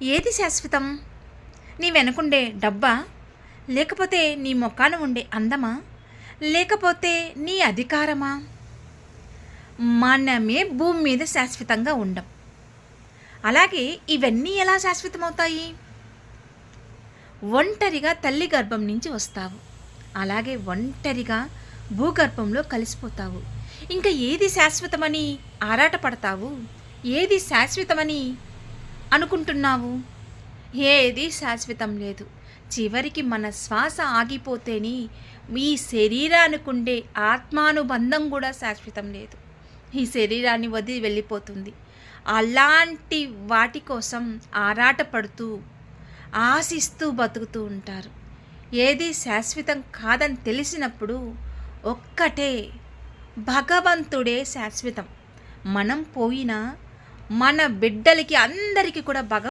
ఏది శాశ్వతం? నీ వెనకుండే డబ్బా? లేకపోతే నీ మొఖాన ఉండే అందమా? లేకపోతే నీ అధికారమా? మనమే భూమి మీద శాశ్వతంగా ఉండం. అలాగే ఇవన్నీ ఎలా శాశ్వతమవుతాయి? ఒంటరిగా తల్లి గర్భం నుంచి వస్తావు, అలాగే ఒంటరిగా భూగర్భంలో కలిసిపోతావు. ఇంకా ఏది శాశ్వతమని ఆరాటపడతావు? ఏది శాశ్వతమని అనుకుంటున్నావు? ఏది శాశ్వతం లేదు. చివరికి మన శ్వాస ఆగిపోతేనే ఈ శరీరానికుండే ఆత్మానుబంధం కూడా శాశ్వతం లేదు. ఈ శరీరాన్ని వదిలి వెళ్ళిపోతుంది. అలాంటి వాటి కోసం ఆరాటపడుతూ ఆశిస్తూ బతుకుతూ ఉంటారు. ఏది శాశ్వతం కాదని తెలిసినప్పుడు ఒక్కటే, భగవంతుడే శాశ్వతం. మనం పోయినా మన బిడ్డలకి అందరికీ కూడా